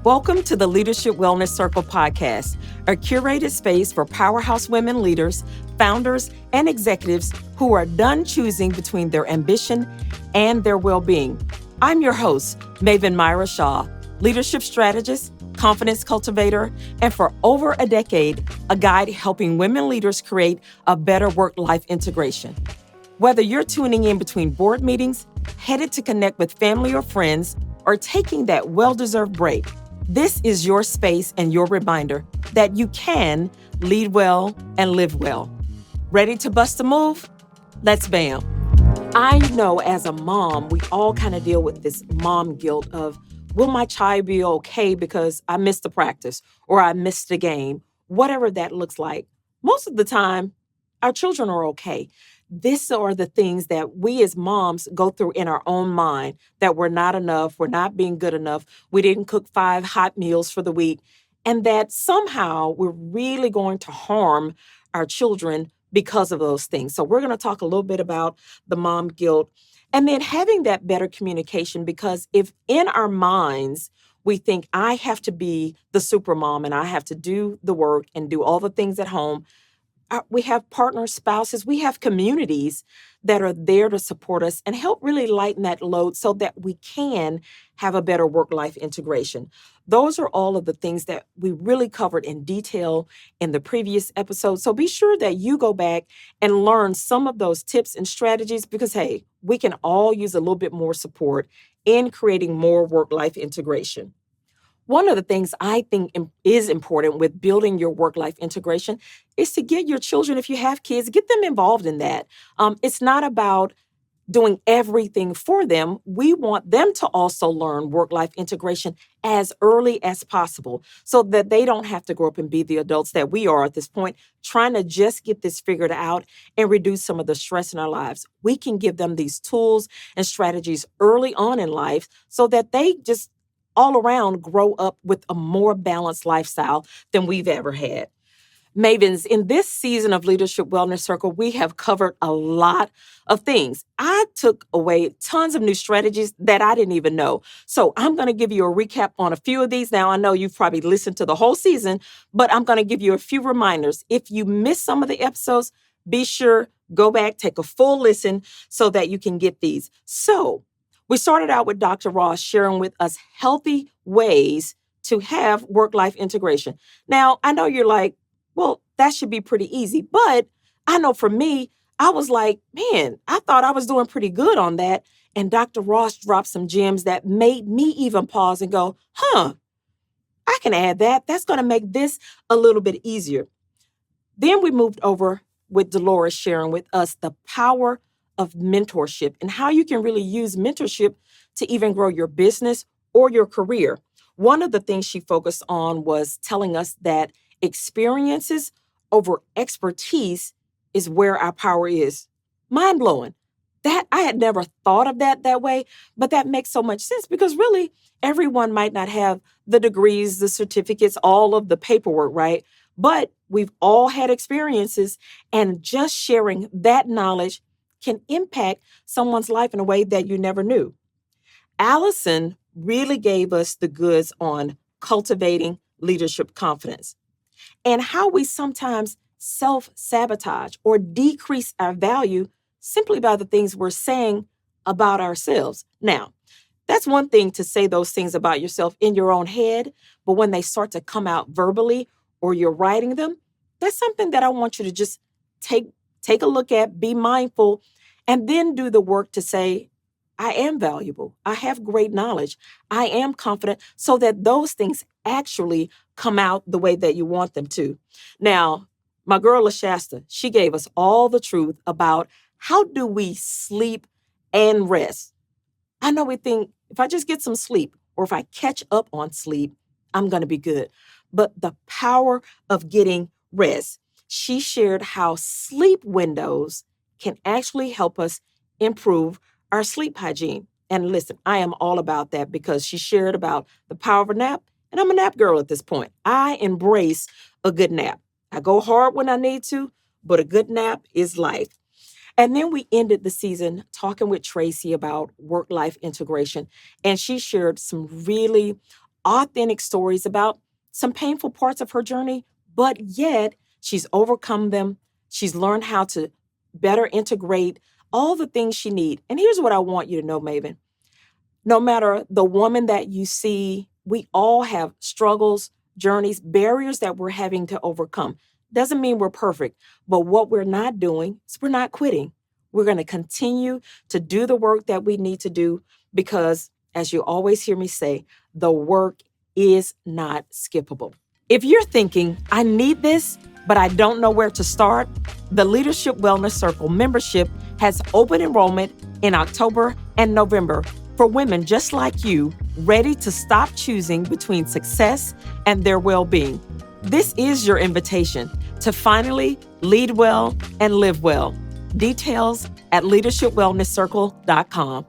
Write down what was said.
Welcome to the Leadership Wellness Circle podcast, a curated space for powerhouse women leaders, founders, and executives who are done choosing between their ambition and their well-being. I'm your host, Maven Myra Shaw, leadership strategist, confidence cultivator, and for over a decade, a guide helping women leaders create a better work-life integration. Whether you're tuning in between board meetings, headed to connect with family or friends, or taking that well-deserved break, this is your space and your reminder that you can lead well and live well. Ready to bust a move? Let's bam. I know as a mom, we all kind of deal with this mom guilt of, will my child be okay because I missed the practice or I missed the game, whatever that looks like. Most of the time, our children are okay. These are the things that we as moms go through in our own mind, that we're not enough, we're not being good enough, we didn't cook 5 hot meals for the week, and that somehow we're really going to harm our children because of those things. So we're going to talk a little bit about the mom guilt and then having that better communication, because if in our minds we think I have to be the supermom and I have to do the work and do all the things at home, we have partners, spouses, we have communities that are there to support us and help really lighten that load so that we can have a better work-life integration. Those are all of the things that we really covered in detail in the previous episode. So be sure that you go back and learn some of those tips and strategies because, hey, we can all use a little bit more support in creating more work-life integration. One of the things I think is important with building your work-life integration is to get your children, if you have kids, get them involved in that. It's not about doing everything for them. We want them to also learn work-life integration as early as possible so that they don't have to grow up and be the adults that we are at this point, trying to just get this figured out and reduce some of the stress in our lives. We can give them these tools and strategies early on in life so that they just all around grow up with a more balanced lifestyle than we've ever had. Mavens, in this season of Leadership Wellness Circle, we have covered a lot of things. I took away tons of new strategies that I didn't even know. So I'm going to give you a recap on a few of these. Now, I know you've probably listened to the whole season, but I'm going to give you a few reminders. If you missed some of the episodes, be sure, go back, take a full listen so that you can get these. So we started out with Dr. Ross sharing with us healthy ways to have work-life integration. Now, I know you're like, well, that should be pretty easy. But I know for me, I was like, man, I thought I was doing pretty good on that. And Dr. Ross dropped some gems that made me even pause and go, I can add that. That's going to make this a little bit easier. Then we moved over with Dolores sharing with us the power of mentorship and how you can really use mentorship to even grow your business or your career. One of the things she focused on was telling us that experiences over expertise is where our power is. Mind blowing. That I had never thought of that way, but that makes so much sense because really everyone might not have the degrees, the certificates, all of the paperwork, right? But we've all had experiences, and just sharing that knowledge can impact someone's life in a way that you never knew. Allison really gave us the goods on cultivating leadership confidence and how we sometimes self-sabotage or decrease our value simply by the things we're saying about ourselves. Now, that's one thing to say those things about yourself in your own head, but when they start to come out verbally or you're writing them, that's something that I want you to just take a look at, be mindful, and then do the work to say, I am valuable. I have great knowledge. I am confident, so that those things actually come out the way that you want them to. Now, my girl LaShasta, she gave us all the truth about how do we sleep and rest. I know we think if I just get some sleep or if I catch up on sleep, I'm going to be good. But the power of getting rest. She shared how sleep windows can actually help us improve our sleep hygiene. And listen, I am all about that because she shared about the power of a nap, and I'm a nap girl at this point. I embrace a good nap. I go hard when I need to, but a good nap is life. And then we ended the season talking with Tracy about work-life integration, and she shared some really authentic stories about some painful parts of her journey, but yet she's overcome them. She's learned how to better integrate all the things she needs. And here's what I want you to know, Maven. No matter the woman that you see, we all have struggles, journeys, barriers that we're having to overcome. Doesn't mean we're perfect, but what we're not doing is we're not quitting. We're going to continue to do the work that we need to do because, as you always hear me say, the work is not skippable. If you're thinking, I need this, but I don't know where to start, the Leadership Wellness Circle membership has open enrollment in October and November for women just like you, ready to stop choosing between success and their well-being. This is your invitation to finally lead well and live well. Details at leadershipwellnesscircle.com.